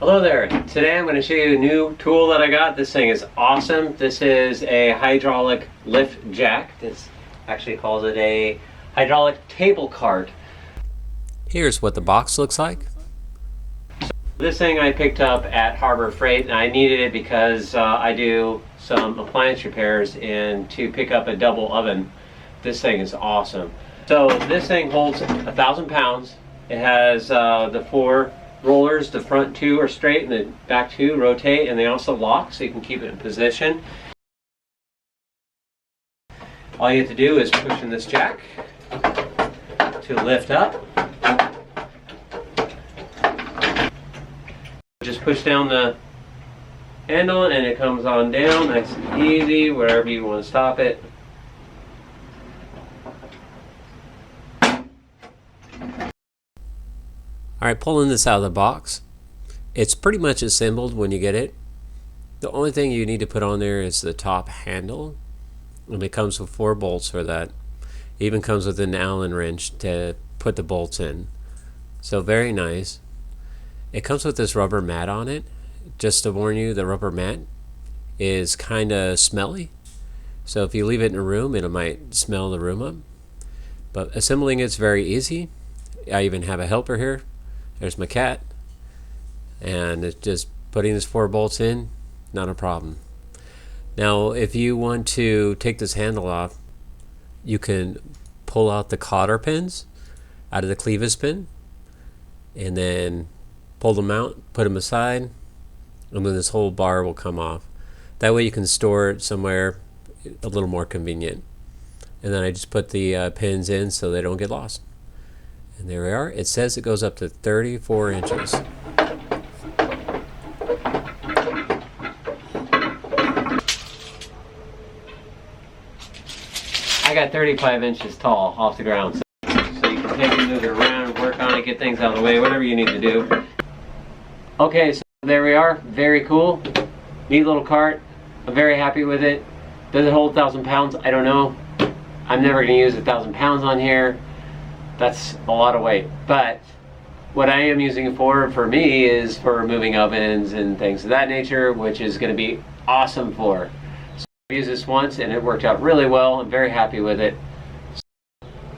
Hello there. Today I'm going to show you a new tool that I got. This thing is awesome. This is a hydraulic lift jack. This actually calls it a hydraulic table cart. Here's what the box looks like. This thing I picked up at Harbor Freight, and I needed it because I do some appliance repairs, and to pick up a double oven, this thing is awesome. So this thing holds 1,000 pounds. It has the 4 rollers. The front 2 are straight and the back 2 rotate, and they also lock so you can keep it in position. All you have to do is push in this jack to lift up. Just push down the handle and it comes on down, nice and easy, wherever you want to stop it. Alright, pulling this out of the box. It's pretty much assembled when you get it. The only thing you need to put on there is the top handle. And it comes with 4 bolts for that. It even comes with an Allen wrench to put the bolts in. So very nice. It comes with this rubber mat on it. Just to warn you, the rubber mat is kind of smelly. So if you leave it in a room, it might smell the room up. But assembling it's very easy. I even have a helper here. There's my cat. And it's just putting these 4 bolts in, not a problem. Now, if you want to take this handle off, you can pull out the cotter pins out of the clevis pin and then pull them out, put them aside, and then this whole bar will come off. That way you can store it somewhere a little more convenient. And then I just put the pins in so they don't get lost. And there we are. It says it goes up to 34 inches. I got 35 inches tall off the ground, so you can take it, move it around, work on it, get things out of the way, whatever you need to do. Okay, so there we are. Very cool. Neat little cart. I'm very happy with it. Does it hold 1,000 pounds? I don't know. I'm never going to use 1,000 pounds on here. That's a lot of weight. But what I am using it for me, is for moving ovens and things of that nature, which is going to be awesome for. So I've used this once and it worked out really well. I'm very happy with it.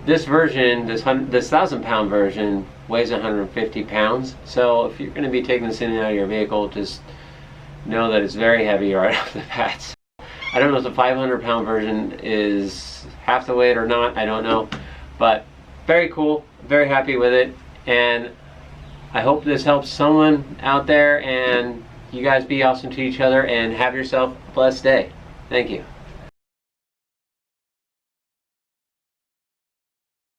This version, this 1,000 pound version, weighs 150 pounds. So if you're going to be taking this in and out of your vehicle, just know that it's very heavy right off the bat. I don't know if the 500 pound version is half the weight or not. I don't know. But very cool. Very happy with it. And I hope this helps someone out there, and you guys be awesome to each other and have yourself a blessed day. Thank you.